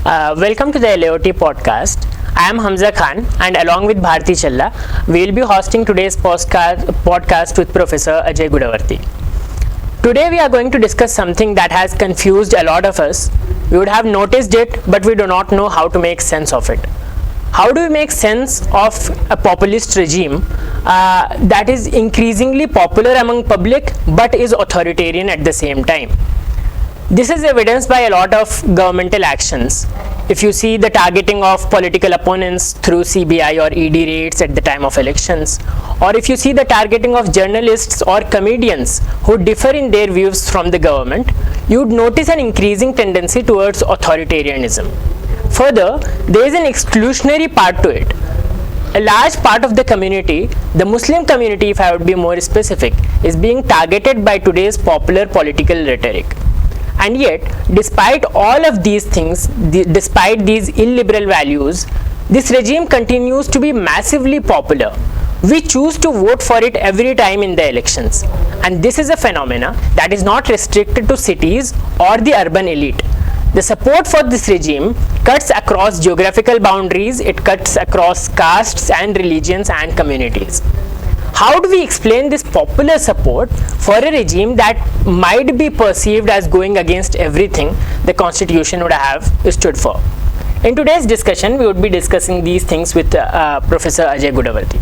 Welcome to the LAOT podcast. I am Hamza Khan, and along with Bharati Challa, we will be hosting today's podcast with Professor Ajay Gudavarthy. Today we are going to discuss something that has confused a lot of us. We would have noticed it, but we do not know how to make sense of it. How do we make sense of a populist regime that is increasingly popular among public but is authoritarian at the same time? This is evidenced by a lot of governmental actions. If you see the targeting of political opponents through CBI or ED raids at the time of elections, or if you see the targeting of journalists or comedians who differ in their views from the government, you would notice an increasing tendency towards authoritarianism. Further, there is an exclusionary part to it. A large part of the community, the Muslim community if I would be more specific, is being targeted by today's popular political rhetoric. And yet, despite all of these things, despite these illiberal values, this regime continues to be massively popular. We choose to vote for it every time in the elections. And this is a phenomena that is not restricted to cities or the urban elite. The support for this regime cuts across geographical boundaries, it cuts across castes and religions and communities. How do we explain this popular support for a regime that might be perceived as going against everything the constitution would have stood for? In today's discussion, we would be discussing these things with Professor Ajay Gudavarthy.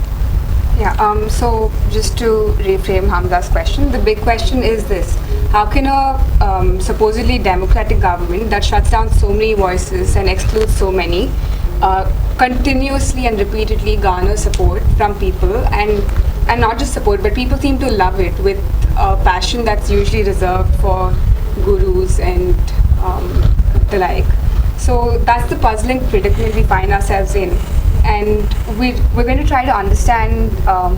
So just to reframe Hamza's question, the big question is this: how can a supposedly democratic government that shuts down so many voices and excludes so many continuously and repeatedly garner support from people, and not just support, but people seem to love it with a passion that's usually reserved for gurus and the like. So that's the puzzling predicament we find ourselves in. And we're going to try to understand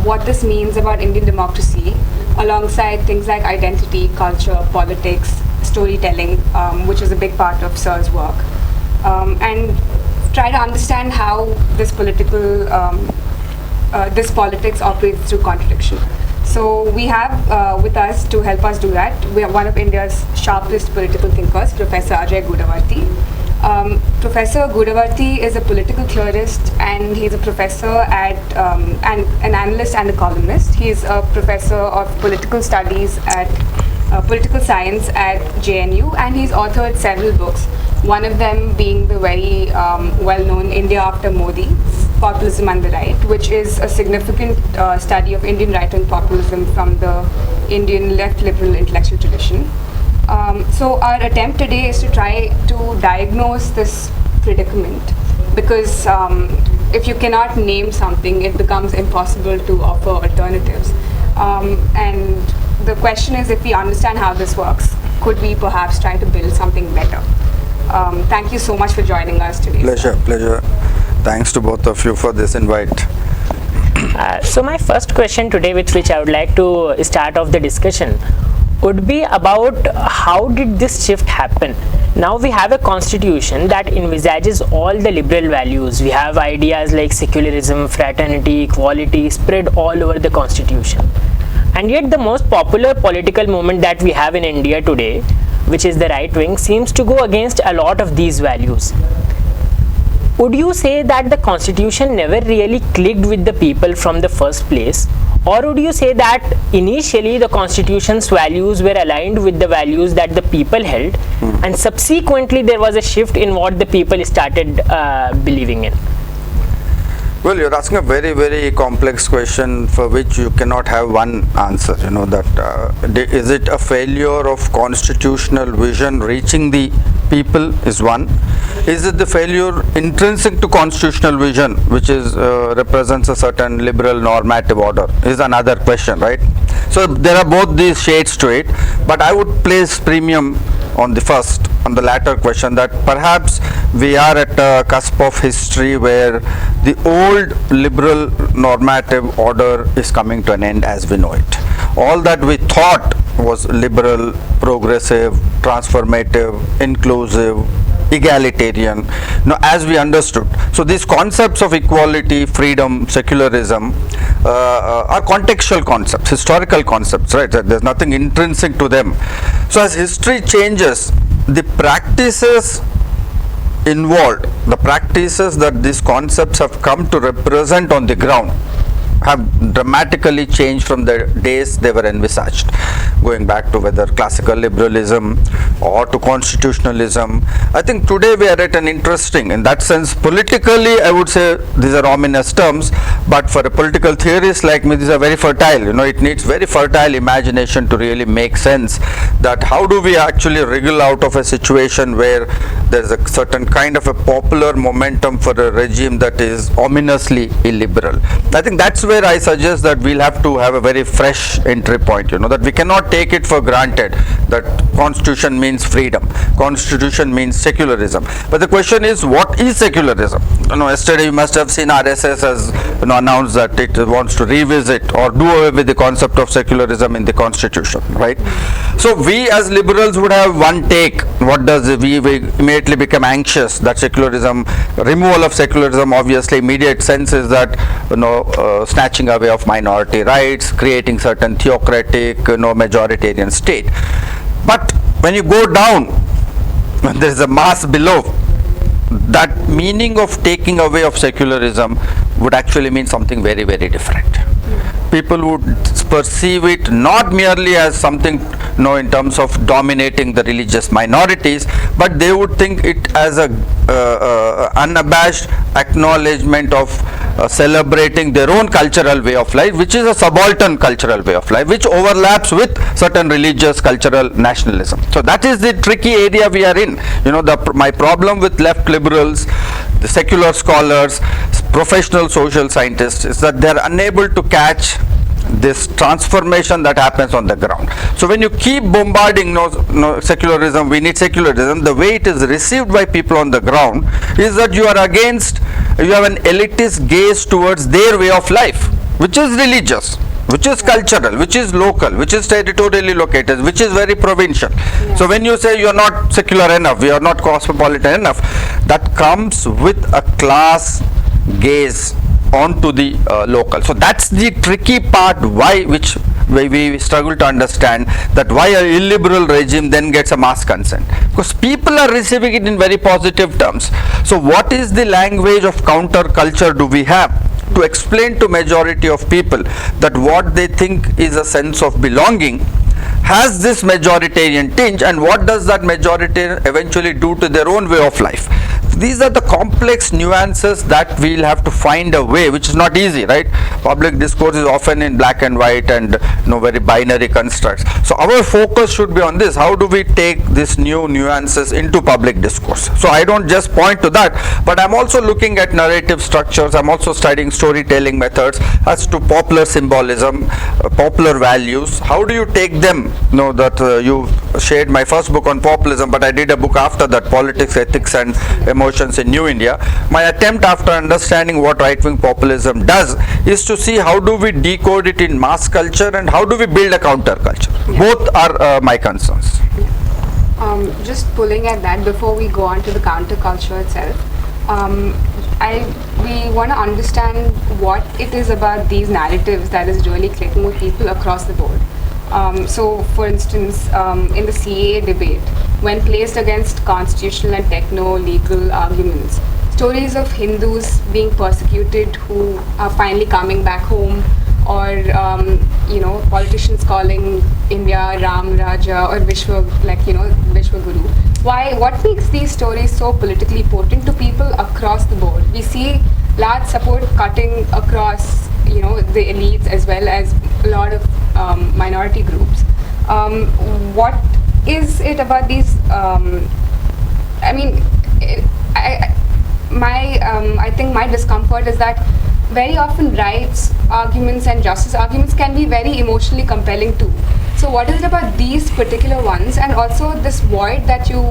what this means about Indian democracy alongside things like identity, culture, politics, storytelling, which is a big part of Sir's work. And try to understand how this politics operates through contradiction. So we have with us to help us do that, we have one of India's sharpest political thinkers, Professor Ajay Gudavarthy. Professor Gudavarthy is a political theorist, and he's a professor at and an analyst and a columnist. He is a professor of political studies at political science at JNU, and he's authored several books, one of them being the very well-known India After Modi, Populism and the Right, which is a significant study of Indian right-wing populism from the Indian left liberal intellectual tradition. So our attempt today is to try to diagnose this predicament, because if you cannot name something, it becomes impossible to offer alternatives. And the question is, if we understand how this works, could we perhaps try to build something better? Thank you so much for joining us today. Pleasure. Thanks to both of you for this invite. So my first question today, with which I would like to start off the discussion, would be about how did this shift happen? Now we have a constitution that envisages all the liberal values. We have ideas like secularism, fraternity, equality spread all over the constitution. And yet the most popular political movement that we have in India today, which is the right wing, seems to go against a lot of these values. Would you say that the constitution never really clicked with the people from the first place? Or would you say that initially the constitution's values were aligned with the values that the people held, and subsequently there was a shift in what the people started believing in? Well, you're asking a very, very complex question for which you cannot have one answer. Is it a failure of constitutional vision reaching the people is one. Is it the failure intrinsic to constitutional vision, which is represents a certain liberal normative order, is another question, right? So there are both these shades to it, but I would place premium on the latter question, that perhaps we are at a cusp of history where the old liberal normative order is coming to an end as we know it. All that we thought was liberal, progressive, transformative, inclusive, egalitarian, as we understood. So these concepts of equality, freedom, secularism are contextual concepts, historical concepts, right? There's nothing intrinsic to them. So as history changes, the practices involved, the practices that these concepts have come to represent on the ground have dramatically changed from the days they were envisaged, going back to whether classical liberalism or to constitutionalism. I think today we are at an interesting, in that sense, politically I would say these are ominous terms, but for a political theorist like me, these are very fertile. It needs very fertile imagination to really make sense that how do we actually wriggle out of a situation where there's a certain kind of a popular momentum for a regime that is ominously illiberal. I think that's where I suggest that we'll have to have a very fresh entry point, that we cannot take it for granted that constitution means freedom, constitution means secularism. But the question is, what is secularism? Yesterday you must have seen RSS has announced that it wants to revisit or do away with the concept of secularism in the constitution, right? So we as liberals would have one take. What does we immediately become anxious that secularism, removal of secularism, obviously immediate sense is that snatching away of minority rights, creating certain theocratic, majoritarian state. But when you go down, when there is a mass below, that meaning of taking away of secularism would actually mean something very, very different. People would perceive it not merely as something, in terms of dominating the religious minorities, but they would think it as a unabashed acknowledgement of celebrating their own cultural way of life, which is a subaltern cultural way of life, which overlaps with certain religious cultural nationalism. So that is the tricky area we are in. My problem with left liberals, the secular scholars, professional social scientists is that they are unable to catch this transformation that happens on the ground. So when you keep bombarding secularism, we need secularism, the way it is received by people on the ground is that you have an elitist gaze towards their way of life, which is religious, which is cultural, which is local, which is territorially located, which is very provincial. Yeah. So when you say you are not secular enough, you are not cosmopolitan enough, that comes with a class gaze onto the local. So that's the tricky part which we struggle to understand, that why an illiberal regime then gets a mass consent, because people are receiving it in very positive terms. So what is the language of counterculture do we have to explain to majority of people that what they think is a sense of belonging has this majoritarian tinge, and what does that majoritarian eventually do to their own way of life? These are the complex nuances that we'll have to find a way, which is not easy, right? Public discourse is often in black and white and very binary constructs. So our focus should be on this. How do we take these new nuances into public discourse? So I don't just point to that, but I'm also looking at narrative structures. I'm also studying storytelling methods as to popular symbolism, popular values. How do you take them? You shared my first book on populism, but I did a book after that, Politics, Ethics and Emotions in New India. My attempt, after understanding what right-wing populism does, is to see how do we decode it in mass culture and how do we build a counterculture. Yeah. Both are my concerns. Yeah. Just pulling at that before we go on to the counterculture itself, we want to understand what it is about these narratives that is really clicking with people across the board. So, for instance, in the CAA debate, when placed against constitutional and techno-legal arguments, stories of Hindus being persecuted who are finally coming back home, or politicians calling India Ram Raja or Vishwa Guru. What makes these stories so politically potent to people across the board? We see large support cutting across the elites as well as a lot of minority groups. What is it about these? I think my discomfort is that very often rights arguments and justice arguments can be very emotionally compelling too. So what is it about these particular ones, and also this void that you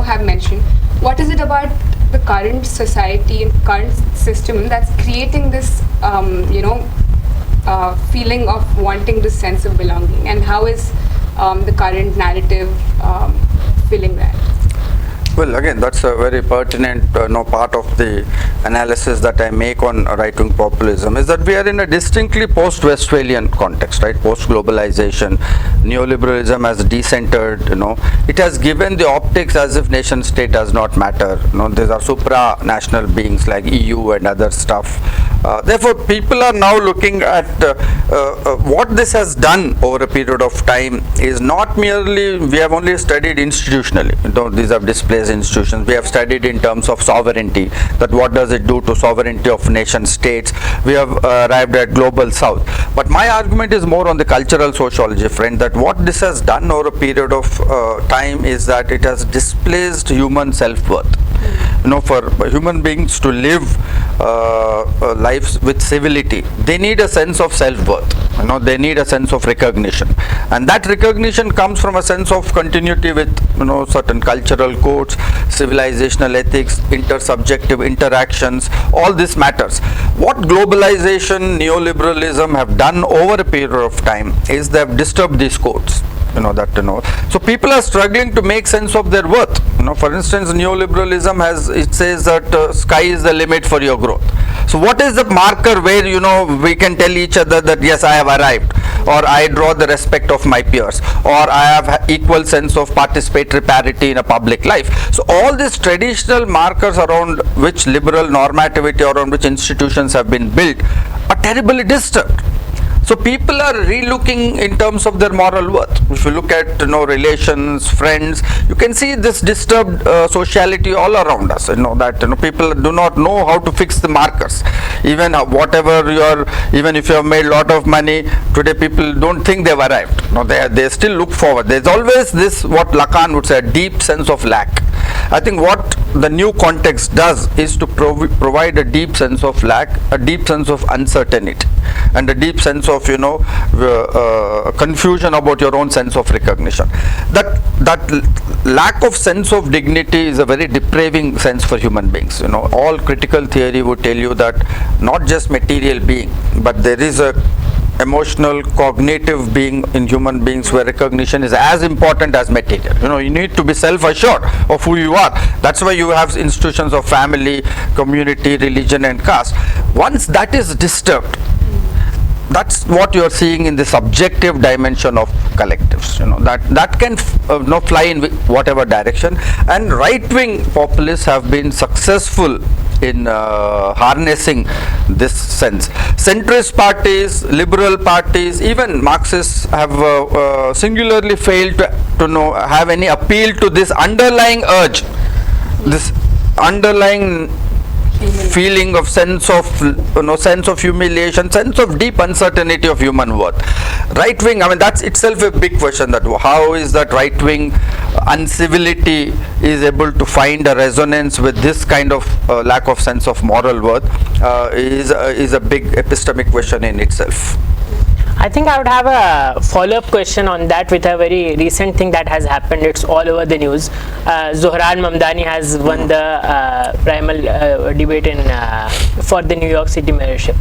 have mentioned? What is it about the current society and current system that's creating this feeling of wanting this sense of belonging, and how is the current narrative filling that? Well, again, that's a very pertinent part of the analysis that I make on right-wing populism is that we are in a distinctly post-Westphalian context, right? Post-globalization, neoliberalism has decentered, it has given the optics as if nation-state does not matter. These are supranational beings like EU and other stuff. Therefore, people are now looking at what this has done over a period of time is not merely, we have only studied institutionally, these are displaced institutions. We have studied in terms of sovereignty, that what does it do to sovereignty of nation states. We have arrived at global south. But my argument is more on the cultural sociology front, that what this has done over a period of time is that it has displaced human self-worth. For human beings to live lives with civility, they need a sense of self-worth. They need a sense of recognition, and that recognition comes from a sense of continuity with certain cultural codes, civilizational ethics, intersubjective interactions. All this matters. What globalization, neoliberalism have done over a period of time is they have disturbed these codes. So people are struggling to make sense of their worth. For instance, neoliberalism it says that sky is the limit for your growth. So what is the marker where we can tell each other that yes, I have arrived, or I draw the respect of my peers, or I have equal sense of participatory parity in a public life. So all these traditional markers around which liberal normativity, around which institutions have been built, are terribly disturbed. So people are relooking in terms of their moral worth. If you look at relations, friends, you can see this disturbed sociality all around us. People do not know how to fix the markers. Even even if you have made a lot of money today, people don't think they've arrived. They still look forward. There's always this, what Lacan would say, a deep sense of lack. I think what the new context does is to provide a deep sense of lack, a deep sense of uncertainty, and a deep sense of confusion about your own sense of recognition. That lack of sense of dignity is a very depraving sense for human beings. All critical theory would tell you that not just material being, but there is a emotional, cognitive being in human beings where recognition is as important as material. You need to be self-assured of who you are. That's why you have institutions of family, community, religion and caste. Once that is disturbed, that's what you're seeing in the subjective dimension of collectives. That can fly in whatever direction, and right-wing populists have been successful in harnessing this sense. Centrist parties, liberal parties, even Marxists have singularly failed to have any appeal to this underlying urge, this underlying feeling of sense of humiliation, sense of deep uncertainty of human worth. Right wing, that's itself a big question, that how is that right wing uncivility is able to find a resonance with this kind of lack of sense of moral worth is a big epistemic question in itself. I think I would have a follow-up question on that with a very recent thing that has happened. It's all over the news. Zohran Mamdani has won the primal debate for the New York City mayorship.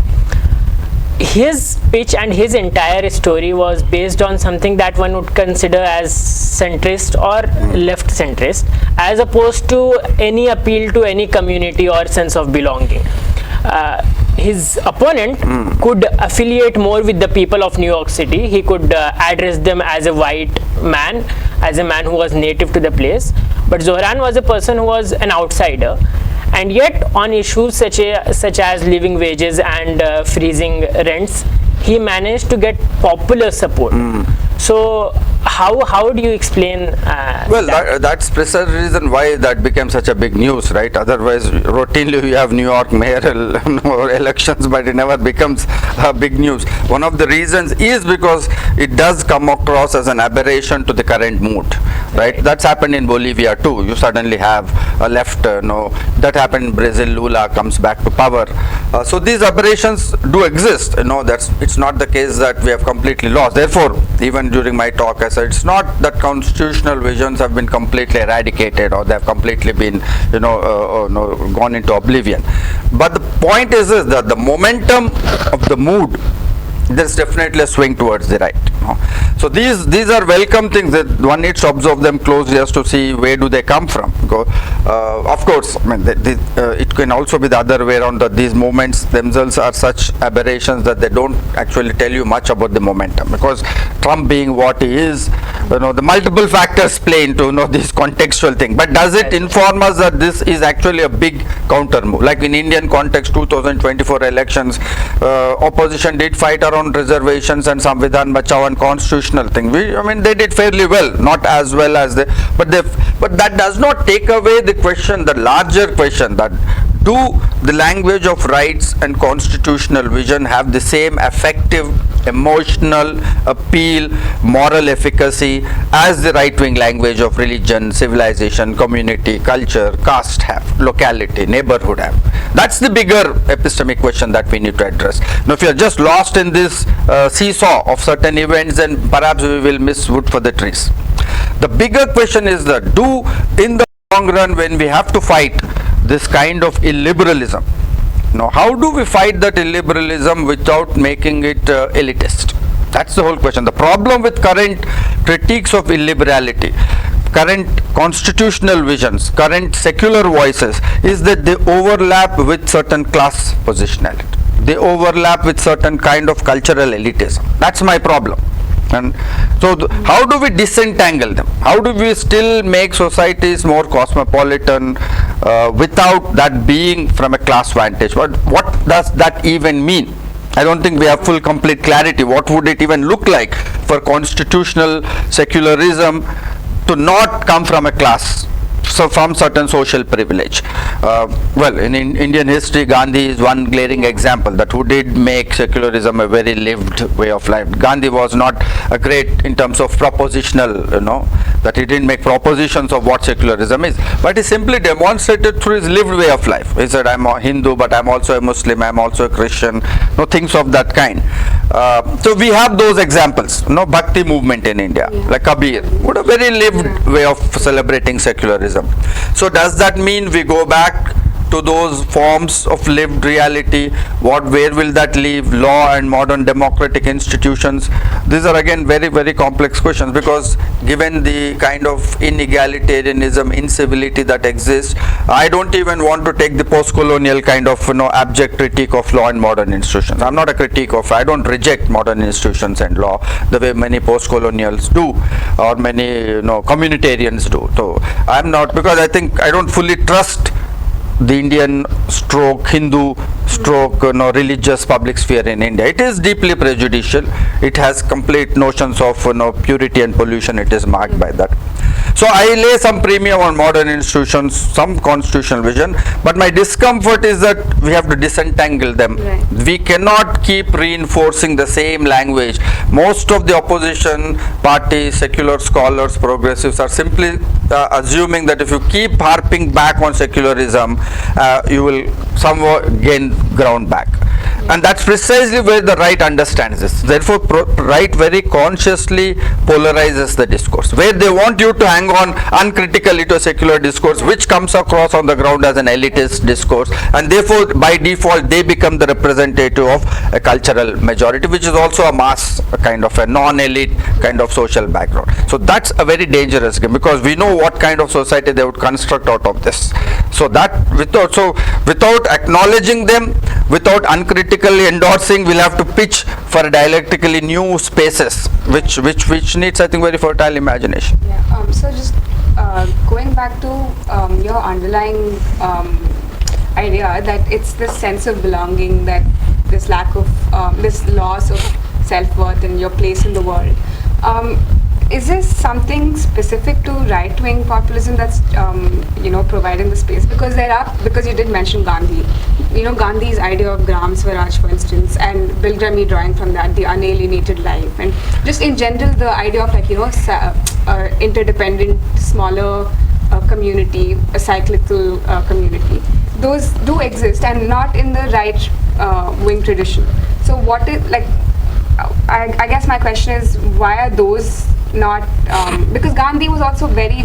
His pitch and his entire story was based on something that one would consider as centrist or left centrist, as opposed to any appeal to any community or sense of belonging. His opponent could affiliate more with the people of New York City. He could address them as a white man, as a man who was native to the place. But Zohran was a person who was an outsider, and yet on issues such as living wages and freezing rents, he managed to get popular support. So how do you explain that's precisely the reason why that became such a big news, right? Otherwise, routinely we have New York mayoral elections, but it never becomes a big news. One of the reasons is because it does come across as an aberration to the current mood, right? That's happened in Bolivia too. You suddenly have a left, that happened in Brazil. Lula comes back to power. So these aberrations do exist. It's not the case that we have completely lost. Therefore, even during my talk, I said it's not that constitutional visions have been completely eradicated or they have completely been, gone into oblivion. But the point is that the momentum of the mood there's definitely a swing towards the right. So these are welcome things that one needs to observe them closely just to see where do they come from. Of course, I mean, it can also be the other way around, that these movements themselves are such aberrations that they don't actually tell you much about the momentum, because Trump being what he is, the multiple factors play into this contextual thing. But does it inform us that this is actually a big counter move? Like in Indian context, 2024 elections, opposition did fight around reservations and Samvidhan Bachao and constitutional thing. They did fairly well, not as well as they, but that does not take away the question, the larger question, that do the language of rights and constitutional vision have the same effective emotional appeal, moral efficacy as the right-wing language of religion, civilization, community, culture, caste have, locality, neighborhood have? That's the bigger epistemic question that we need to address. Now, if you are just lost in this seesaw of certain events, then perhaps we will miss wood for the trees. The bigger question is that in the long run, when we have to fight this kind of illiberalism, how do we fight that illiberalism without making it elitist? That's the whole question. The problem with current critiques of illiberality, current constitutional visions, current secular voices, is that they overlap with certain class positionality. They overlap with certain kind of cultural elitism. That's my problem. And so how do we disentangle them? How do we still make societies more cosmopolitan without that being from a class vantage? What does that even mean? I don't think we have full complete clarity. What would it even look like for constitutional secularism to not come from a class, so from certain social privilege? Well, in Indian history, Gandhi is one glaring example that who did make secularism a very lived way of life. Gandhi was not a great in terms of propositional, that he didn't make propositions of what secularism is, but he simply demonstrated through his lived way of life. He said, I'm a Hindu, but I'm also a Muslim, I'm also a Christian, things of that kind. So we have those examples, Bhakti movement in India, like Kabir, what a very lived way of celebrating secularism. So does that mean we go back to those forms of lived reality? Where will that leave law and modern democratic institutions? These are again very, very complex questions, because given the kind of inegalitarianism, incivility that exists, I don't even want to take the post-colonial kind of abject critique of law and modern institutions. I'm not a critique of, I don't reject modern institutions and law the way many post-colonials do, or many communitarians do. So I'm not, because I think I don't fully trust the Indian stroke Hindu stroke religious public sphere in India. It is deeply prejudicial. It has complete notions of purity and pollution. It is marked by that. So I lay some premium on modern institutions, some constitutional vision, but my discomfort is that we have to disentangle them. Right. We cannot keep reinforcing the same language. Most of the opposition parties, secular scholars, progressives are simply assuming that if you keep harping back on secularism, you will somewhat gain ground back. And that's precisely where the right understands this. Therefore, right very consciously polarizes the discourse, where they want you to hang on uncritically to a secular discourse, which comes across on the ground as an elitist discourse, and therefore by default they become the representative of a cultural majority, which is also a mass, a kind of a non-elite kind of social background. So that's a very dangerous game, because we know what kind of society they would construct out of this. So that without acknowledging them, without uncritically endorsing, we'll have to pitch for dialectically new spaces, which needs, I think, very fertile imagination. Yeah. So just going back to your underlying idea that it's this sense of belonging, that this lack of this loss of self-worth and your place in the world. Is this something specific to right-wing populism that's providing the space? Because you did mention Gandhi. Gandhi's idea of Gram Swaraj, for instance, and Bill Gramy drawing from that, the unalienated life, and just in general the idea of interdependent, smaller community, a cyclical community. Those do exist, and not in the right-wing tradition. So what is I guess my question is, why are those not, because Gandhi was also very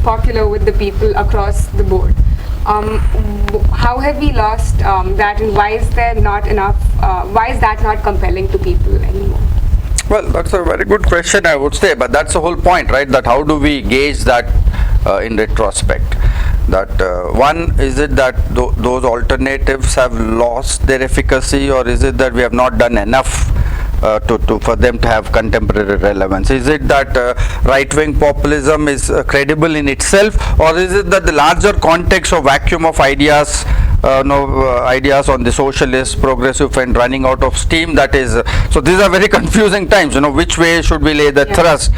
popular with the people across the board. How have we lost that, and why is there not enough? Why is that not compelling to people anymore? Well, that's a very good question, I would say, but that's the whole point, right? That how do we gauge that in retrospect? That one, is it that those alternatives have lost their efficacy, or is it that we have not done enough for them to have contemporary relevance? Is it that right-wing populism is credible in itself, or is it that the larger context of vacuum of ideas, ideas on the socialist, progressive and running out of steam, that is, so these are very confusing times, which way should we lay the thrust?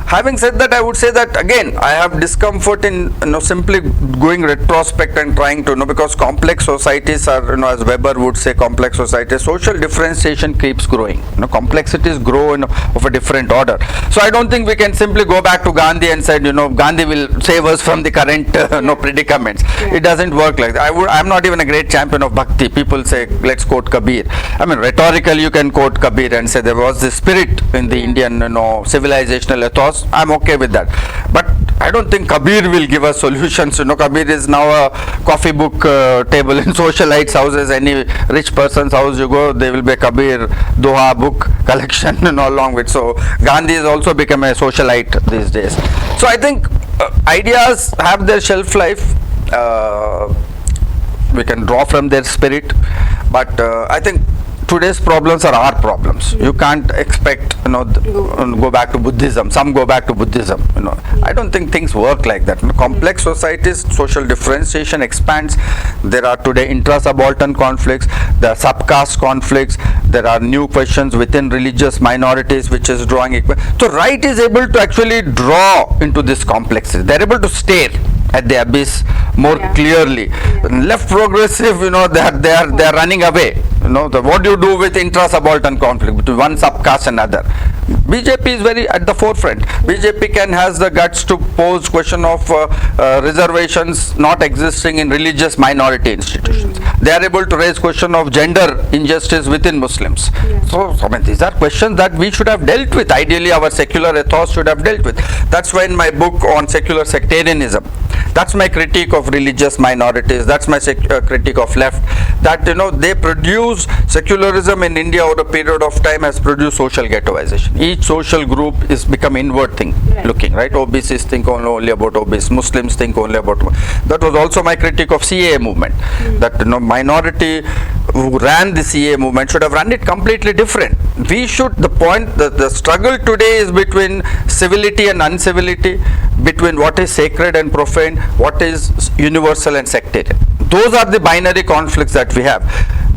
Having said that, I would say that again, I have discomfort in simply going retrospect and trying to because complex societies are, as Weber would say, complex societies, social differentiation keeps growing. Complexities grow of a different order. So I don't think we can simply go back to Gandhi and say, Gandhi will save us from the current predicaments. It doesn't work like that. I'm not even a great champion of bhakti. People say, let's quote Kabir. I mean, rhetorically you can quote Kabir and say there was this spirit in the Indian, civilizational ethos. I'm okay with that. But I don't think Kabir will give us solutions. Kabir is now a coffee book table in socialites' houses. Any rich person's house you go, there will be a Kabir Doha book collection along with. So Gandhi has also become a socialite these days. So I think ideas have their shelf life. We can draw from their spirit, but I think today's problems are our problems. You can't expect, go back to Buddhism. Some go back to Buddhism. I don't think things work like that. Complex societies, social differentiation expands. There are today intra-subaltern conflicts. There are subcaste conflicts. There are new questions within religious minorities, which is drawing. So right is able to actually draw into this complexity. They're able to stare at the abyss more clearly. Left progressive, they are running away. What do you do with intra-subaltern conflict between one subcaste and another? BJP is very at the forefront. BJP has the guts to pose question of reservations not existing in religious minority institutions. They are able to raise question of gender injustice within Muslims. So these are questions that we should have dealt with. Ideally, our secular ethos should have dealt with. That's why in my book on secular sectarianism, that's my critique of religious minorities. That's my critique of left. That they produce secularism in India over a period of time has produced social ghettoization. Each social group is become inward looking, right? OBCs think only about OBCs. Muslims think only about. That was also my critique of CAA movement. That minority who ran the CAA movement should have run it completely different. We should. The struggle today is between civility and uncivility, between what is sacred and profane, what is universal and sectarian. Those are the binary conflicts that we have.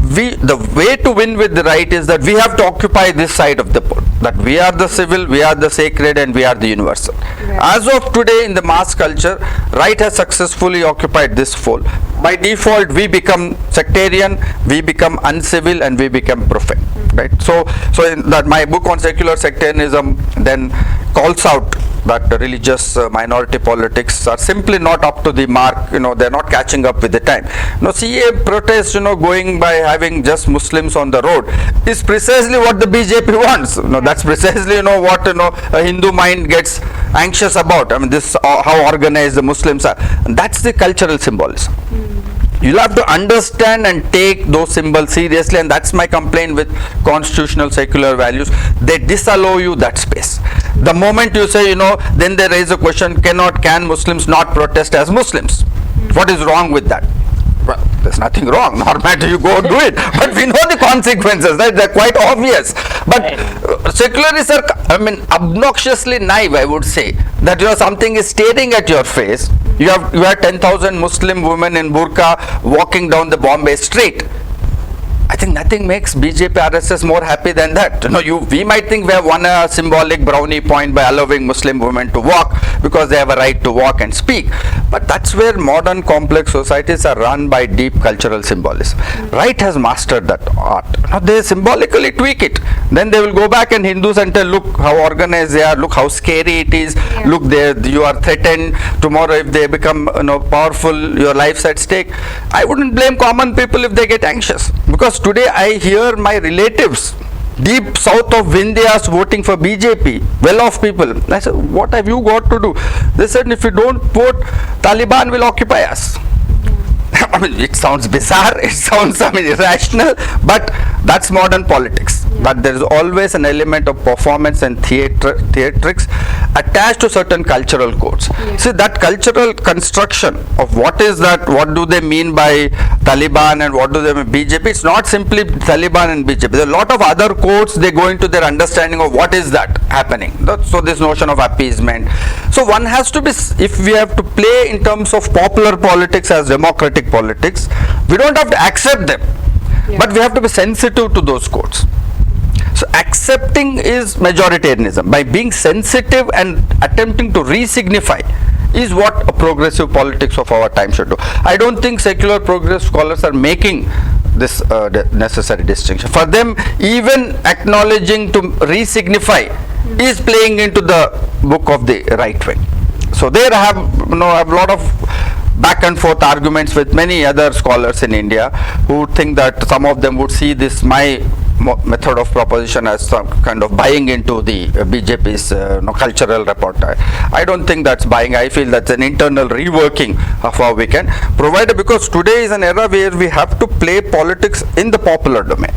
The way to win with the right is that we have to occupy this side of the pole. That we are the civil, we are the sacred, and we are the universal. As of today in the mass culture, right has successfully occupied this fold. By default, we become sectarian, we become uncivil, and we become profane. Right? So in that my book on secular sectarianism then calls out that the religious minority politics are simply not up to the mark. They're not catching up with the time. CA protests, going by having just Muslims on the road is precisely what the BJP wants. That's precisely what a Hindu mind gets anxious about. This how organized the Muslims are. And that's the cultural symbolism. You'll have to understand and take those symbols seriously, and that's my complaint with constitutional secular values. They disallow you that space. The moment you say, then they raise a question, can Muslims not protest as Muslims? What is wrong with that? Well, there's nothing wrong. Not matter, you go do it. But we know the consequences, right? They're quite obvious. But secularists are, obnoxiously naive, I would say. That something is staring at your face. You have 10,000 Muslim women in burqa walking down the Bombay street. I think nothing makes BJP RSS more happy than that. We might think we have won a symbolic brownie point by allowing Muslim women to walk because they have a right to walk and speak. But that's where modern complex societies are run by deep cultural symbolism. Right has mastered that art. They symbolically tweak it. Then they will go back and Hindus and tell, look how organized they are, look how scary it is, look you are threatened. Tomorrow if they become powerful, your life's at stake. I wouldn't blame common people if they get anxious, because today I hear my relatives deep south of Vindhyas voting for BJP, well-off people. I said, what have you got to do? They said, if you don't vote, Taliban will occupy us. I mean, it sounds bizarre, it sounds, I mean, irrational, but that's modern politics. That there is always an element of performance and theatrics attached to certain cultural codes. See, that cultural construction of what is that, what do they mean by Taliban and what do they mean BJP, it's not simply Taliban and BJP. There are a lot of other codes, they go into their understanding of what is that happening. So this notion of appeasement. So one has to be, if we have to play in terms of popular politics as democratic politics, we don't have to accept them, but we have to be sensitive to those codes. So accepting is majoritarianism. By being sensitive and attempting to re-signify is what a progressive politics of our time should do. I don't think secular progressive scholars are making this necessary distinction. For them, even acknowledging to re-signify is playing into the book of the right wing. So there I have, a lot of back and forth arguments with many other scholars in India who think that some of them would see this my method of proposition as some kind of buying into the BJP's cultural repertoire. I don't think that's buying. I feel that's an internal reworking of how we can provide it, because today is an era where we have to play politics in the popular domain.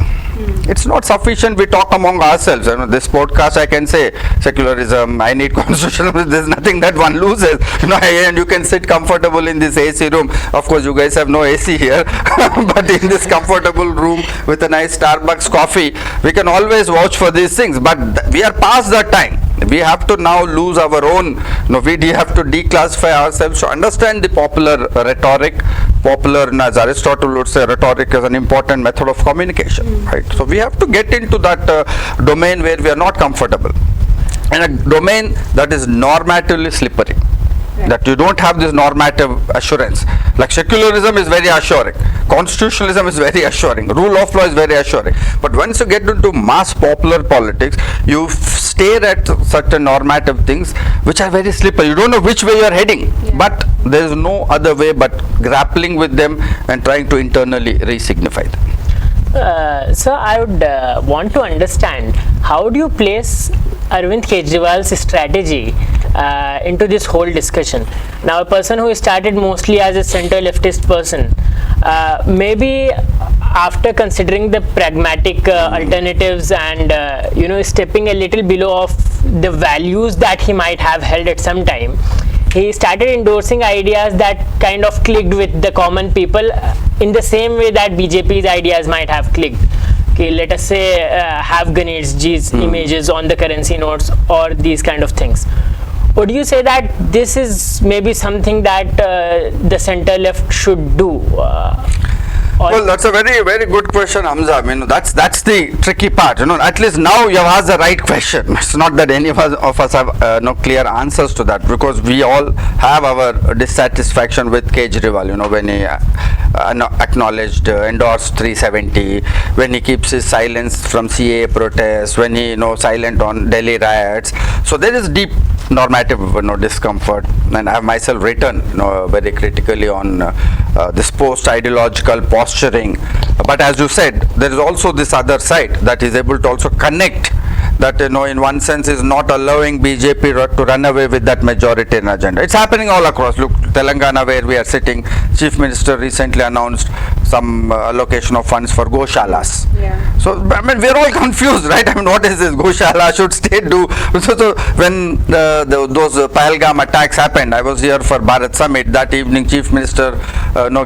It's not sufficient we talk among ourselves. This podcast I can say secularism, I need constitutionalism. There's nothing that one loses. And you can sit comfortable in this AC room. Of course, you guys have no AC here, but in this comfortable room with a nice Starbucks coffee, we can always vouch for these things. But we are past that time. We have to now lose our own, we have to declassify ourselves to understand the popular rhetoric. Popular, as Aristotle would say, rhetoric is an important method of communication, right? So we have to get into that domain where we are not comfortable, and a domain that is normatively slippery. That you don't have this normative assurance. Like secularism is very assuring, constitutionalism is very assuring, rule of law is very assuring. But once you get into mass popular politics, you stare at certain normative things which are very slippery. You don't know which way you are heading, but there is no other way but grappling with them and trying to internally re-signify them. So I would want to understand, how do you place Arvind Kejriwal's strategy into this whole discussion? Now, a person who started mostly as a center leftist person, maybe after considering the pragmatic alternatives and stepping a little below of the values that he might have held at some time, he started endorsing ideas that kind of clicked with the common people in the same way that BJP's ideas might have clicked. Okay, let us say have Ganeshji's images on the currency notes or these kind of things. Would you say that this is maybe something that the center left should do? Well, that's a very, very good question, Hamza. I mean, that's the tricky part. At least now you have asked the right question. It's not that any of us have no clear answers to that, because we all have our dissatisfaction with Kejriwal. When he acknowledged, endorsed 370, when he keeps his silence from CAA protests, when he silent on Delhi riots. So there is deep normative discomfort, and I have myself written very critically on this post-ideological posturing. But as you said, there is also this other side that is able to also connect, that in one sense is not allowing BJP to run away with that majoritarian agenda. It's happening all across. Look, Telangana, where we are sitting, Chief Minister recently announced some allocation of funds for Goshalas. So I mean, we're all confused, right? I mean, what is this? Goshala, should state do? So when those Pahalgam attacks happened, I was here for Bharat Summit. That evening, Chief Minister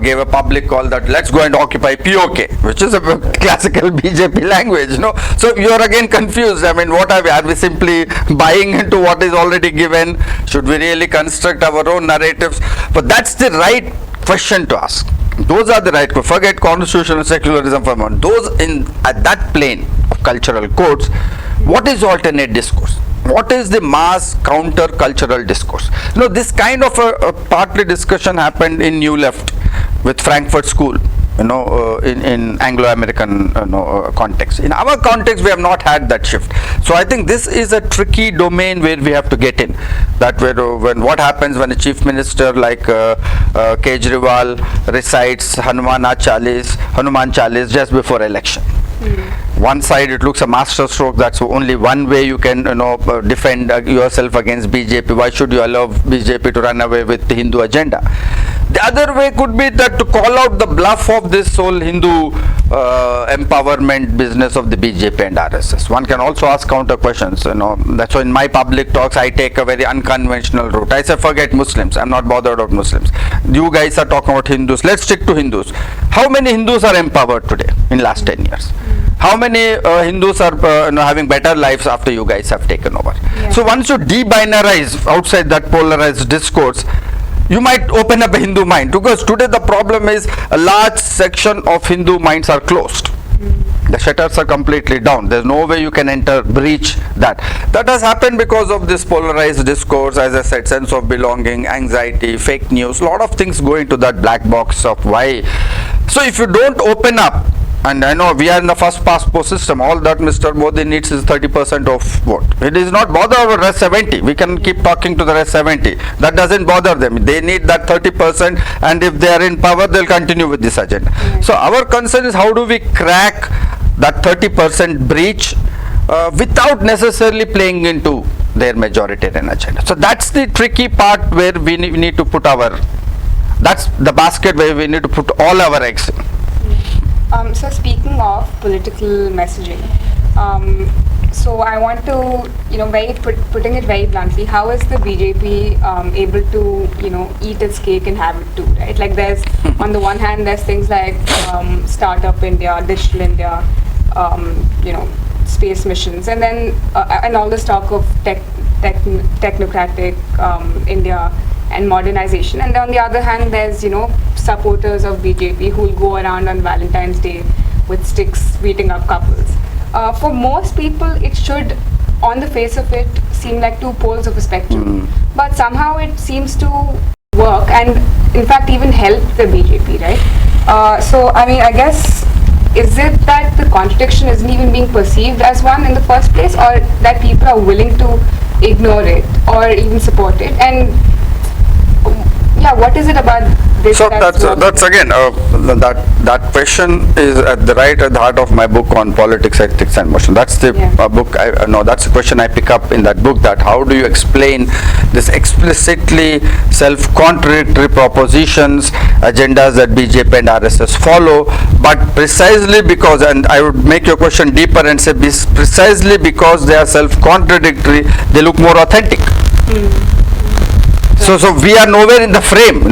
gave a public call that let's go and occupy POK, which is a classical BJP language. So you're again confused. I mean, what are we simply buying into what is already given? Should we really construct our own narratives? But that's the right question to ask. Those are the right questions. Forget constitutional secularism for a moment. Those at that plane of cultural codes, what is alternate discourse? What is the mass counter-cultural discourse? This kind of a partly discussion happened in New Left with Frankfurt School, in Anglo-American context. In our context, we have not had that shift. So I think this is a tricky domain where we have to get in. That when what happens when a chief minister like Kejriwal recites Hanuman Chalis just before election. One side it looks a master stroke, that's only one way you can defend yourself against BJP. Why should you allow BJP to run away with the Hindu agenda? The other way could be that to call out the bluff of this whole Hindu empowerment business of the BJP and RSS. One can also ask counter questions, That's why in my public talks I take a very unconventional route. I say forget Muslims, I'm not bothered about Muslims. You guys are talking about Hindus, let's stick to Hindus. How many Hindus are empowered today in last 10 years? How many Hindus are having better lives after you guys have taken over? Yeah. So once you de-binarize outside that polarized discourse, you might open up a Hindu mind, because today the problem is a large section of Hindu minds are closed. The shutters are completely down. There's no way you can breach that. That has happened because of this polarized discourse, as I said, sense of belonging, anxiety, fake news, a lot of things go into that black box of why. So if you don't open up, and I know we are in the first past post system, all that Mr. Modi needs is 30% of vote. It is not bother over rest 70. We can keep talking to the rest 70. That doesn't bother them. They need that 30%, and if they are in power, they'll continue with this agenda. So our concern is how do we crack that 30% breach without necessarily playing into their majoritarian agenda. So that's the tricky part where we need to put that's the basket where we need to put all our eggs in. So speaking of political messaging, so I want to, putting it very bluntly, how is the BJP able to, eat its cake and have it too, right? Like there's, on the one hand, there's things like Startup India, Digital India, space missions, and then and all this talk of technocratic India and modernization. And on the other hand, there's supporters of BJP who will go around on Valentine's Day with sticks beating up couples. For most people, it should, on the face of it, seem like two poles of a spectrum. But somehow it seems to work and, in fact, even help the BJP, right? So, I mean, I guess, is it that the contradiction isn't even being perceived as one in the first place, or that people are willing to ignore it or even support it? And yeah, what is it about this? So that's again that question is at the heart of my book on politics, ethics, and motion. That's the book. That's the question I pick up in that book. That how do you explain this explicitly self-contradictory propositions, agendas that BJP and RSS follow, but precisely because, and I would make your question deeper and say, precisely because they are self-contradictory, they look more authentic. So we are nowhere in the frame, we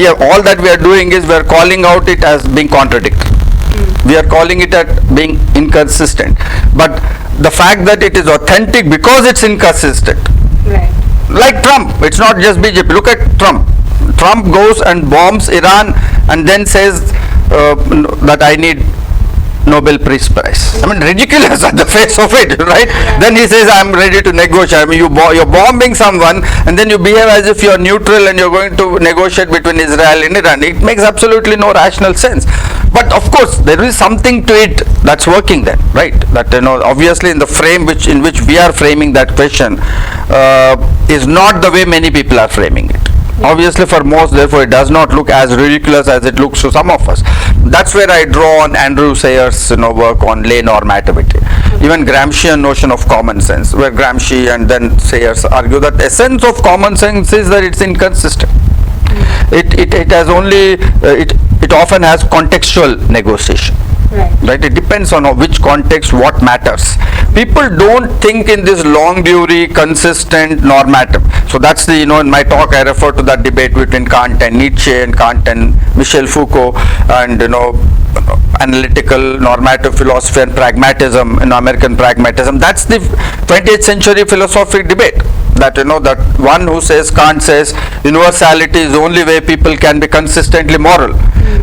are, all that we are doing is we are calling out it as being contradictory. We are calling it at being inconsistent. But the fact that it is authentic because it's inconsistent. Right. Like Trump, it's not just BJP. Look at Trump. Trump goes and bombs Iran and then says that I need Nobel Peace Prize. I mean, ridiculous at the face of it, right? Yeah. Then he says, I'm ready to negotiate. I mean, you're bombing someone and then you behave as if you're neutral and you're going to negotiate between Israel and Iran. It makes absolutely no rational sense. But of course, there is something to it that's working then, right? That, obviously in the frame in which we are framing that question is not the way many people are framing it. Obviously for most, therefore it does not look as ridiculous as it looks to some of us. That's where I draw on Andrew Sayers' work on lay normativity. Even Gramscian notion of common sense, where Gramsci and then Sayers argue that the essence of common sense is that it's inconsistent. It has only, it often has contextual negotiation. Right. It depends on which context, what matters. People don't think in this longue durée, consistent, normative. So that's the, in my talk I refer to that debate between Kant and Nietzsche and Kant and Michel Foucault and, analytical normative philosophy and pragmatism, American pragmatism. That's the 20th century philosophic debate. That, that one who says, Kant says, universality is the only way people can be consistently moral.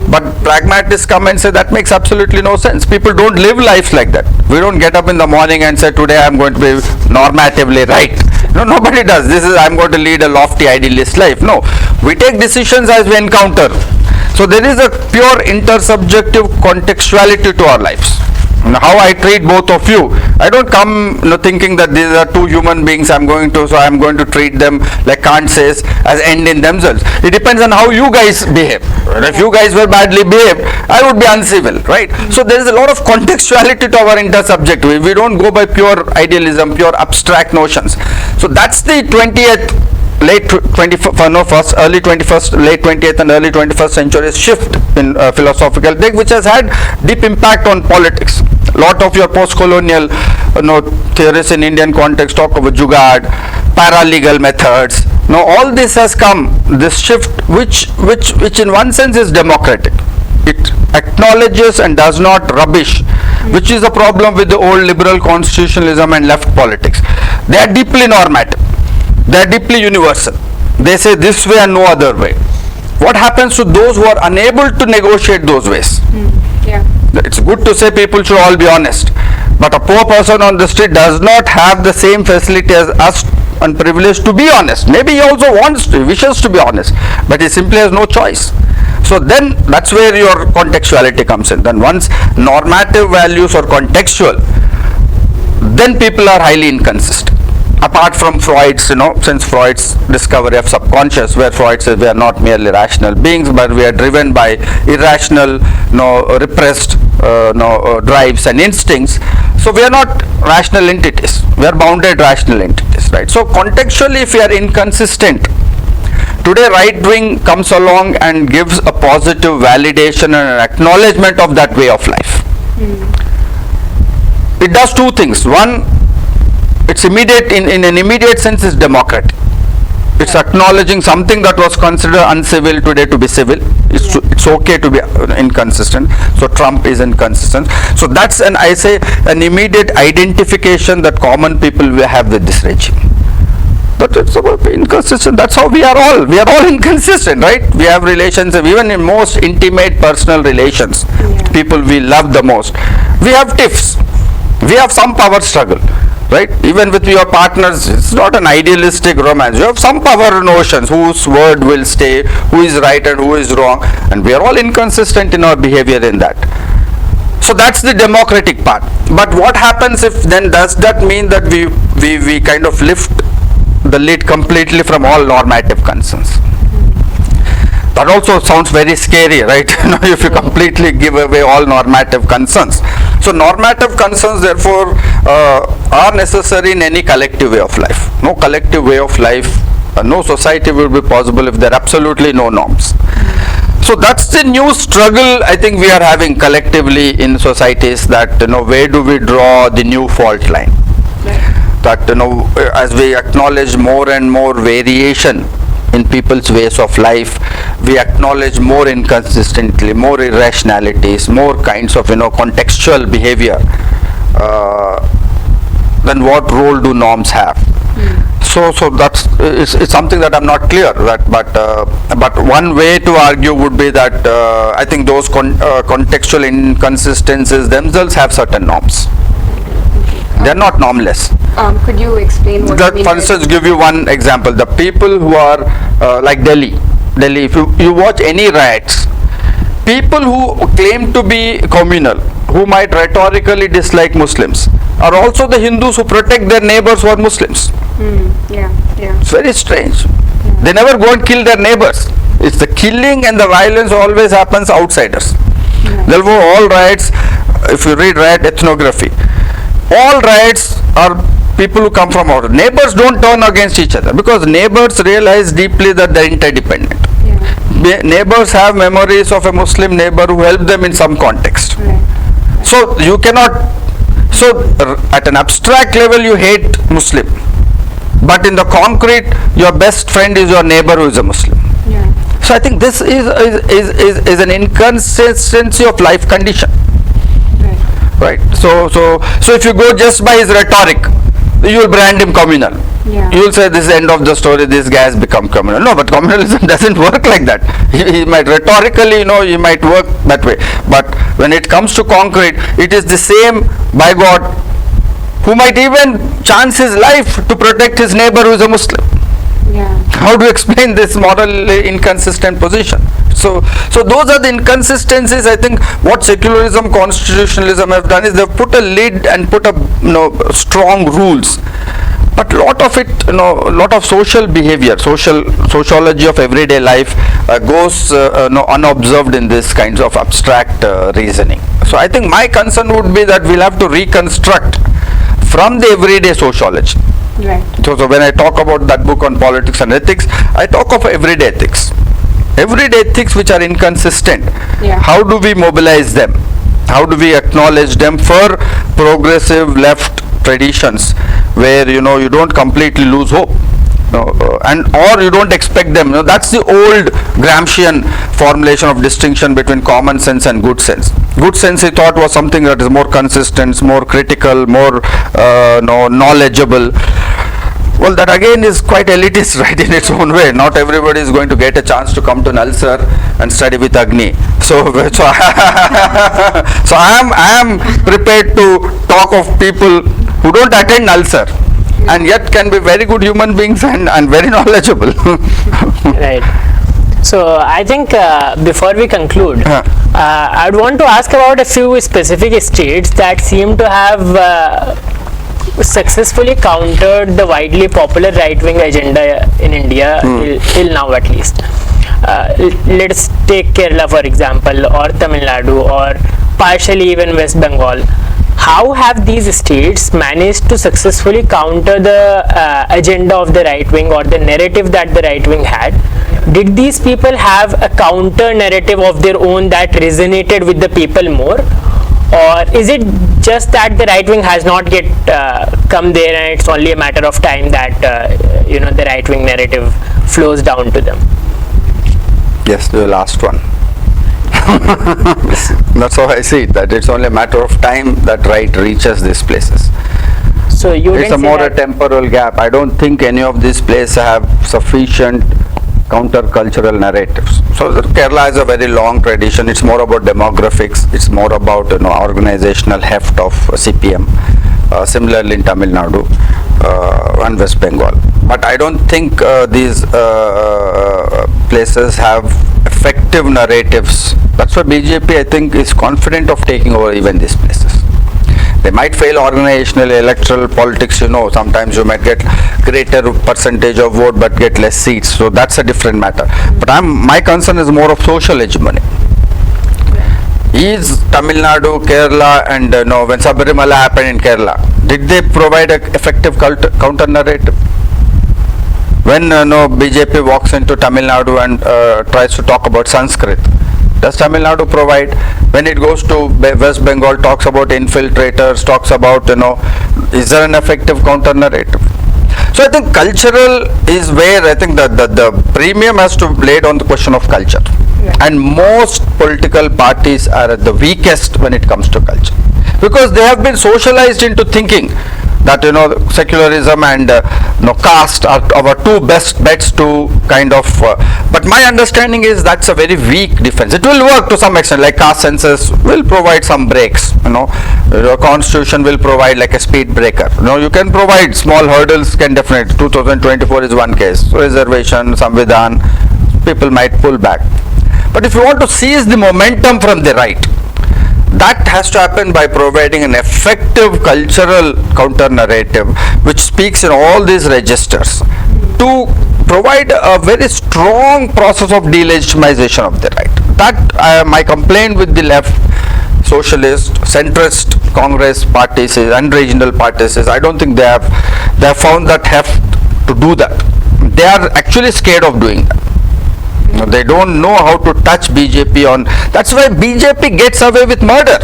But pragmatists come and say that makes absolutely no sense. People don't live lives like that. We don't get up in the morning and say, today I'm going to be normatively right. No, nobody does. This is, I'm going to lead a lofty idealist life. No, we take decisions as we encounter. So there is a pure intersubjective contextuality to our lives. How I treat both of you, I don't come thinking that these are two human beings so I'm going to treat them, like Kant says, as end in themselves. It depends on how you guys behave. If you guys were badly behaved, I would be uncivil, right? So there is a lot of contextuality to our intersubjective. We don't go by pure idealism, pure abstract notions. So that's the 20th early 21st, late 20th and early 21st centuries shift in philosophical take, which has had deep impact on politics. Lot of your post-colonial theorists in Indian context talk about jugaad, paralegal methods. Now all this has come, this shift, which in one sense is democratic. It acknowledges and does not rubbish, which is the problem with the old liberal constitutionalism and left politics. They are deeply normative. They are deeply universal. They say this way and no other way. What happens to those who are unable to negotiate those ways? Yeah. It's good to say people should all be honest, but a poor person on the street does not have the same facility as us and privilege to be honest. Maybe he also wishes to be honest, but he simply has no choice. So then that's where your contextuality comes in. Then once normative values are contextual, then people are highly inconsistent. Apart from Freud's, since Freud's discovery of subconscious, where Freud says we are not merely rational beings, but we are driven by irrational, repressed drives and instincts. So we are not rational entities. We are bounded rational entities, right? So contextually, if we are inconsistent, today right wing comes along and gives a positive validation and an acknowledgement of that way of life. It does two things. One, it's immediate, in an immediate sense, is democratic. It's acknowledging something that was considered uncivil today to be civil. It's okay to be inconsistent. So Trump is inconsistent. So that's an immediate identification that common people will have with this regime. But it's about inconsistent. That's how we are all. We are all inconsistent, right? We have relations, even in most intimate personal relations, people we love the most. We have tiffs. We have some power struggle. Right? Even with your partners, it's not an idealistic romance. You have some power notions, whose word will stay, who is right and who is wrong, and we are all inconsistent in our behavior in that. So that's the democratic part. But what happens if then, does that mean that we kind of lift the lid completely from all normative concerns? That also sounds very scary, right? If you completely give away all normative concerns. So normative concerns, therefore, are necessary in any collective way of life. No collective way of life, no society will be possible if there are absolutely no norms. So that's the new struggle I think we are having collectively in societies, that where do we draw the new fault line? That as we acknowledge more and more variation in people's ways of life, we acknowledge more inconsistently, more irrationalities, more kinds of contextual behavior. Then what role do norms have? So that's it's something that I'm not clear. But one way to argue would be that I think those contextual inconsistencies themselves have certain norms. They're not normless. Could you explain what you mean? For instance, give you one example. The people who are like Delhi, if you watch any riots, people who claim to be communal, who might rhetorically dislike Muslims, are also the Hindus who protect their neighbors who are Muslims. It's very strange. They never go and kill their neighbors. It's the killing and the violence always happens outsiders. Therefore, all riots, if you read riot ethnography, all riots are people who come from out. Neighbors don't turn against each other, because neighbors realize deeply that they're interdependent. Neighbors have memories of a Muslim neighbor who helped them in some context. So you cannot, at an abstract level you hate Muslim, but in the concrete your best friend is your neighbor who is a Muslim. So I think this is an inconsistency of life condition. Right. So if you go just by his rhetoric, you will brand him communal. You will say this is the end of the story, this guy has become communal. No, but communalism doesn't work like that. He might rhetorically, he might work that way. But when it comes to concrete, it is the same, by God, who might even chance his life to protect his neighbor who is a Muslim. How do you explain this morally inconsistent position? So those are the inconsistencies. I think what secularism, constitutionalism have done is they've put a lid and put a strong rules. But lot of it, lot of social behavior, sociology of everyday life goes unobserved in this kinds of abstract reasoning. So I think my concern would be that we'll have to reconstruct from the everyday sociology, Right. So when I talk about that book on politics and ethics, I talk of everyday ethics. Everyday ethics which are inconsistent. Yeah. How do we mobilize them? How do we acknowledge them for progressive left traditions where you don't completely lose hope? And or you don't expect them. That's the old Gramscian formulation of distinction between common sense and good sense. Good sense, he thought, was something that is more consistent, more critical, more knowledgeable. Well, that again is quite elitist, right, in its own way. Not everybody is going to get a chance to come to Nalsar and study with Agni. So I am prepared to talk of people who don't attend Nalsar and yet can be very good human beings and very knowledgeable. Right. So I think before we conclude, I would want to ask about a few specific states that seem to have successfully countered the widely popular right-wing agenda in India till now, at least. Let's take Kerala for example, or Tamil Nadu, or partially even West Bengal. How have these states managed to successfully counter the agenda of the right wing or the narrative that the right wing had? Did these people have a counter narrative of their own that resonated with the people more? Or is it just that the right wing has not yet come there and it's only a matter of time that the right wing narrative flows down to them? Yes, the last one. That's how I see it, that it's only a matter of time that right reaches these places. So you it's a more a temporal gap. I don't think any of these places have sufficient countercultural narratives. So Kerala has a very long tradition. It's more about demographics. It's more about organizational heft of CPM. Similarly in Tamil Nadu and West Bengal. But I don't think these places have effective narratives. That's why BJP, I think, is confident of taking over even these places. They might fail organizational, electoral politics, sometimes you might get greater percentage of vote but get less seats. So that's a different matter. But my concern is more of social hegemony. Is Tamil Nadu, Kerala, and when Sabarimala happened in Kerala, did they provide an effective counter narrative? When BJP walks into Tamil Nadu and tries to talk about Sanskrit, does Tamil Nadu provide? When it goes to West Bengal, talks about infiltrators, talks about is there an effective counter narrative? So I think cultural is where I think the premium has to be laid on the question of culture. Yeah. And most political parties are at the weakest when it comes to culture, because they have been socialized into thinking that secularism and caste are our two best bets to kind of but my understanding is that's a very weak defense. It will work to some extent, like caste census will provide some breaks, the constitution will provide like a speed breaker, you can provide small hurdles, can definitely. 2024 is one case, reservation, Samvidhan, people might pull back. But if you want to seize the momentum from the right, that has to happen by providing an effective cultural counter narrative which speaks in all these registers to provide a very strong process of delegitimization of the right. That my complaint with the left, socialist, centrist Congress parties and regional parties is I don't think they have found that heft to do that. They are actually scared of doing that. They don't know how to touch BJP on. That's why BJP gets away with murder.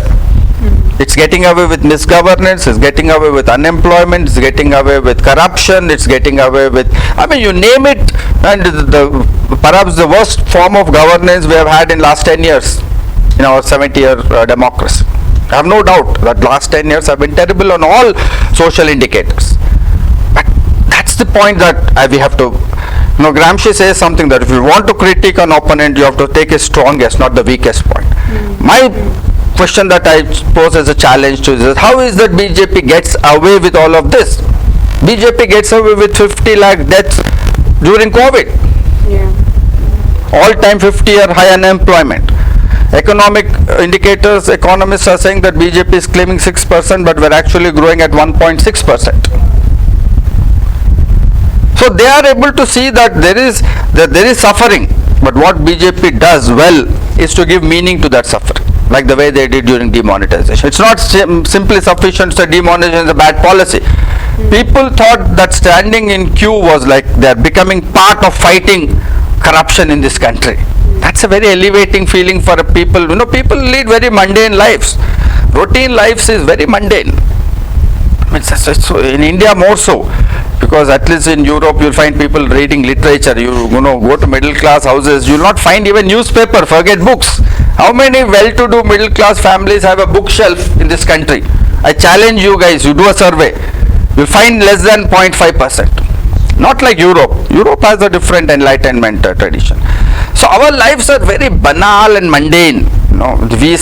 It's getting away with misgovernance, it's getting away with unemployment, it's getting away with corruption, it's getting away with, you name it, and perhaps the worst form of governance we have had in last 10 years in our 70-year democracy. I have no doubt that last 10 years have been terrible on all social indicators. But that's the point that we have to. Gramsci says something that if you want to critique an opponent, you have to take his strongest, not the weakest point. My question that I pose as a challenge to is how is that BJP gets away with all of this? BJP gets away with 50 lakh deaths during COVID. Yeah. All-time 50-year high unemployment. Economic indicators, economists are saying that BJP is claiming 6%, but we're actually growing at 1.6%. So they are able to see that there is suffering, but what BJP does well is to give meaning to that suffering. like the way they did during demonetization. It's not simply sufficient to say demonetization is a bad policy. People thought that standing in queue was like they're becoming part of fighting corruption in this country. That's a very elevating feeling for people. You know, people lead very mundane lives. Routine lives is very mundane. It's in India more so, because at least in Europe you'll find people reading literature. You know, go to middle class houses, you'll not find even newspaper, forget books. How many well-to-do middle class families have a bookshelf in this country? I challenge you guys, you do a survey, you'll find less than 0.5%. Not like Europe. Europe has a different enlightenment tradition. So our lives are very banal and mundane. You know, we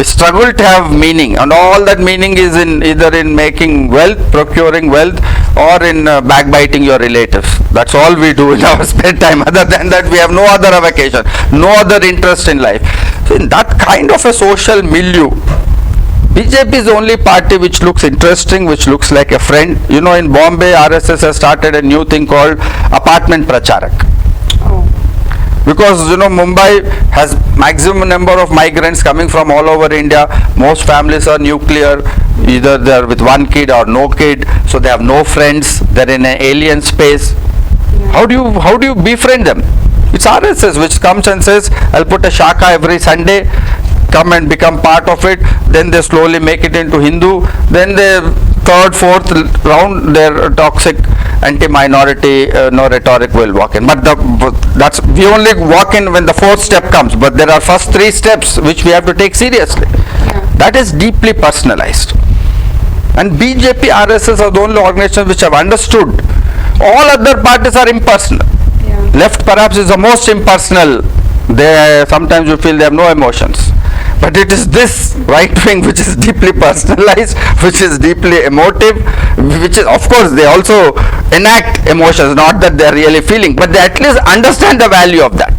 struggle to have meaning, and all that meaning is in either in making wealth, procuring wealth, or in backbiting your relatives. That's all we do in our spare time. Other than that, we have no other avocation, no other interest in life. So in that kind of a social milieu, BJP is the only party which looks interesting, which looks like a friend. You know, in Bombay, RSS has started a new thing called apartment pracharak. Because, you know, Mumbai has maximum number of migrants coming from all over India. Most families are nuclear, either they are with one kid or no kid, so they have no friends, they're in an alien space. How do you befriend them? It's RSS which comes and says, I'll put a shaka every Sunday, come and become part of it. Then they slowly make it into Hindu. Then the third, fourth round, their toxic anti-minority rhetoric will walk in. But we only walk in when the fourth step comes. But there are first three steps which we have to take seriously. That is deeply personalized. And BJP, RSS are the only organizations which have understood. All other parties are impersonal. Left perhaps is the most impersonal. Sometimes you feel they have no emotions. But it is this right wing which is deeply personalized, which is deeply emotive, which is, of course, they also enact emotions, not that they are really feeling, but they at least understand the value of that.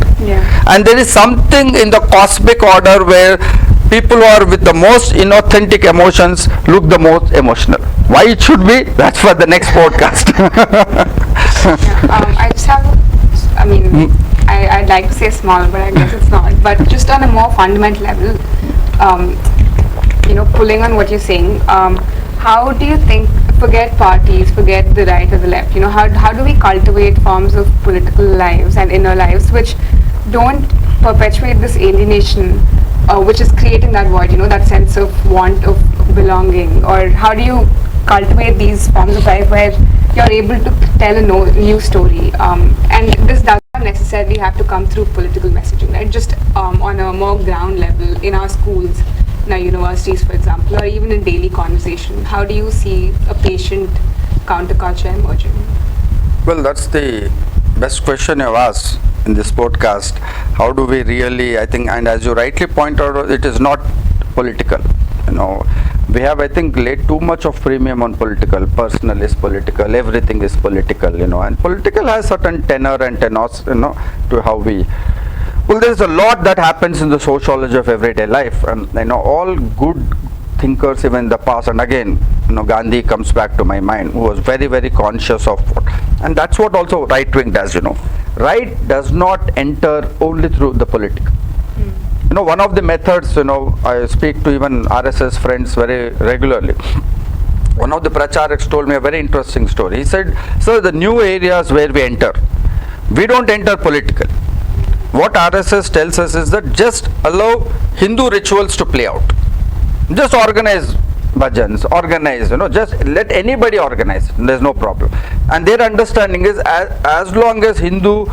And there is something in the cosmic order where people who are with the most inauthentic emotions look the most emotional. Why it should be? That's for the next podcast. I just have, I'd like to say small, but I guess it's not. But just on a more fundamental level, pulling on what you're saying, how do you think, forget parties, forget the right or the left, how do we cultivate forms of political lives and inner lives which don't perpetuate this alienation, which is creating that void, that sense of want of belonging? Or how do you cultivate these forms of life where you're able to tell a new story, and this does not necessarily have to come through political messaging, right? Just on a more ground level in our schools, in our universities, for example, or even in daily conversation. How do you see a patient counterculture emerging? Well, that's the best question you've asked in this podcast. How do we really, I think, and as you rightly point out, it is not political. We have, I think, laid too much of premium on political. Personal is political, everything is political, and political has certain tenor and tenos, to how we. Well, there's a lot that happens in the sociology of everyday life, and all good thinkers, even in the past, and again, Gandhi comes back to my mind, who was very, very conscious of what, and that's what also right wing does. Right does not enter only through the political. One of the methods, I speak to even RSS friends very regularly. One of the pracharaks told me a very interesting story. He said, sir, the new areas where we enter, we don't enter political. What RSS tells us is that just allow Hindu rituals to play out. Just organize bhajans, organize, just let anybody organize. There's no problem. And their understanding is as long as Hindu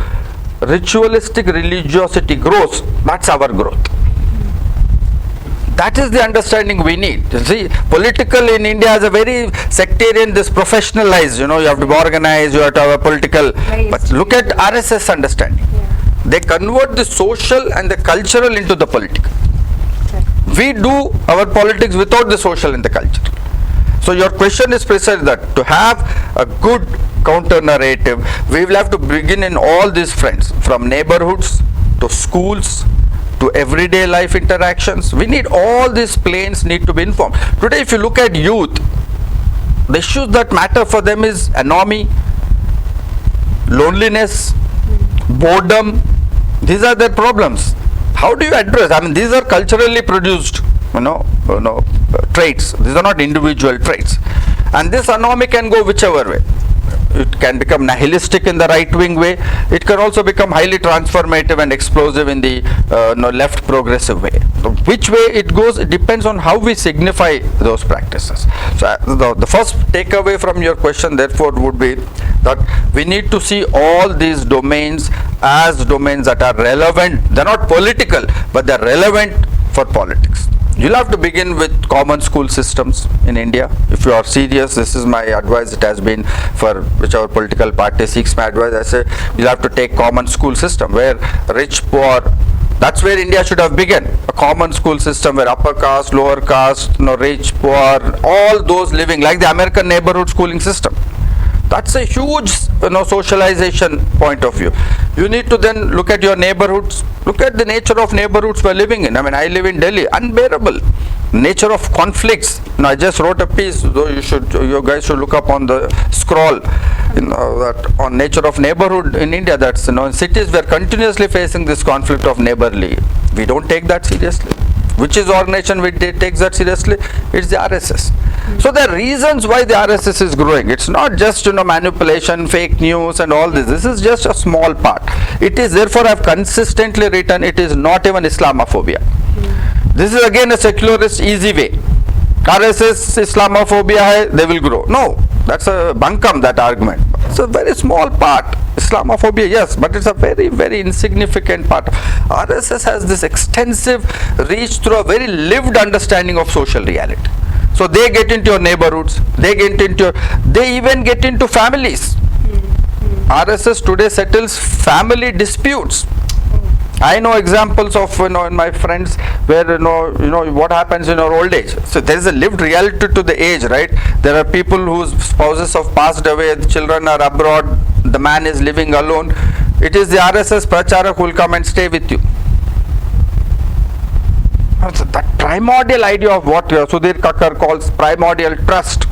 ritualistic religiosity grows, that's our growth. That is the understanding we need. You see, political in India has a very sectarian, this professionalized, you have to be organized, you have to have a political, but look at RSS understanding. They convert the social and the cultural into the political. We do our politics without the social and the culture. So your question is precisely that, to have a good counter narrative, we will have to begin in all these fronts, from neighborhoods to schools to everyday life interactions. We need all these planes need to be informed. Today, if you look at youth, the issues that matter for them is anomie, loneliness, boredom. These are their problems. how do you address? I mean, these are culturally produced, traits. These are not individual traits, and this anomy can go whichever way. It can become nihilistic in the right-wing way. It can also become highly transformative and explosive in the left progressive way. So which way it goes, it depends on how we signify those practices. So the first takeaway from your question, therefore, would be that we need to see all these domains as domains that are relevant. They're not political, but they're relevant for politics. You'll have to begin with common school systems in India. If you are serious, this is my advice. It has been for whichever political party seeks my advice. I say you'll have to take common school system where rich, poor, that's where India should have begun. A common school system where upper caste, lower caste, rich, poor, all those living like the American neighborhood schooling system. That's a huge socialization point of view. You need to then look at your neighborhoods, look at the nature of neighborhoods we're living in. I mean, I live in Delhi, unbearable nature of conflicts. I just wrote a piece, though you guys should look up on the scroll, that on nature of neighborhood in India. That's in cities we're continuously facing this conflict of neighborly. We don't take that seriously. Which is organization which takes that seriously? It's the RSS. So there are reasons why the RSS is growing. It's not just manipulation, fake news and all this. This is just a small part. It is, therefore I've consistently written, it is not even Islamophobia. This is again a secularist easy way. RSS Islamophobia hai, they will grow. No, that's a bunkum, that argument. It's a very small part. Islamophobia, yes, but it's a very, very insignificant part. RSS has this extensive reach through a very lived understanding of social reality. So they get into your neighborhoods, they even get into families. RSS today settles family disputes. I know examples of in my friends where what happens in our old age. So there is a lived reality to the age, right? There are people whose spouses have passed away, the children are abroad, the man is living alone. It is the RSS pracharak who will come and stay with you. So that primordial idea of what Sudhir Kakar calls primordial trust.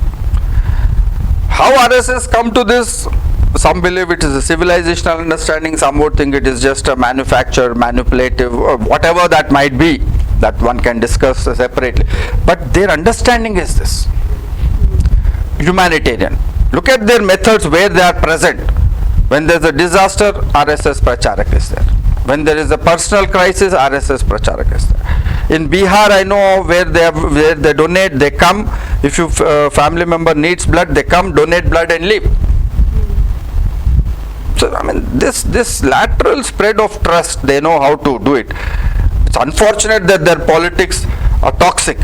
How RSS come to this? Some believe it is a civilizational understanding, some would think it is just a manufactured, manipulative, or whatever that might be, that one can discuss separately. But their understanding is this: humanitarian. Look at their methods where they are present. When there is a disaster, RSS pracharak is there. When there is a personal crisis, RSS pracharak is there. In Bihar, I know where they donate, they come. If your family member needs blood, they come, donate blood and leave. So I mean, this lateral spread of trust, they know how to do it. It's unfortunate that their politics are toxic.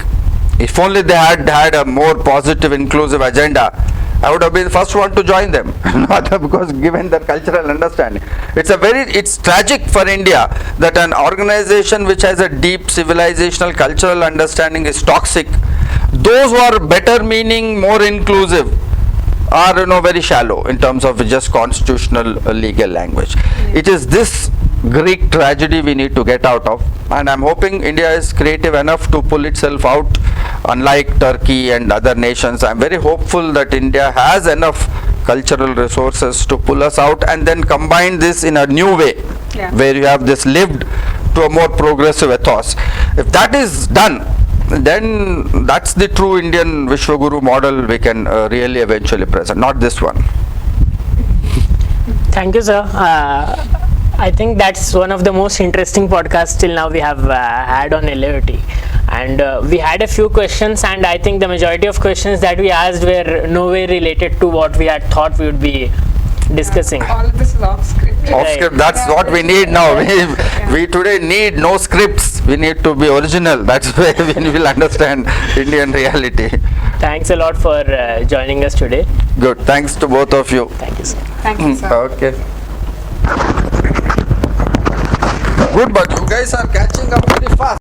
If only they had a more positive, inclusive agenda, I would have been the first one to join them. Because given their cultural understanding, it's tragic for India that an organization which has a deep civilizational cultural understanding is toxic. Those who are better meaning, more inclusive, are very shallow in terms of just constitutional legal language. It is this Greek tragedy we need to get out of, and I'm hoping India is creative enough to pull itself out. Unlike Turkey and other nations, I'm very hopeful that India has enough cultural resources to pull us out and then combine this in a new way, where you have this lived to a more progressive ethos. If that is done, then that's the true Indian Vishwaguru model we can really eventually present, not this one. Thank you, sir. I think that's one of the most interesting podcasts till now we have had on LAOT. And we had a few questions, and I think the majority of questions that we asked were nowhere related to what we had thought we would be discussing. All of this is off script. Off script, that's what we need now. We today need no scripts. We need to be original. That's where we will understand Indian reality. Thanks a lot for joining us today. Good. Thanks to both of you. Thank you, sir. Thank you, sir. Okay. Good, but you guys are catching up very fast.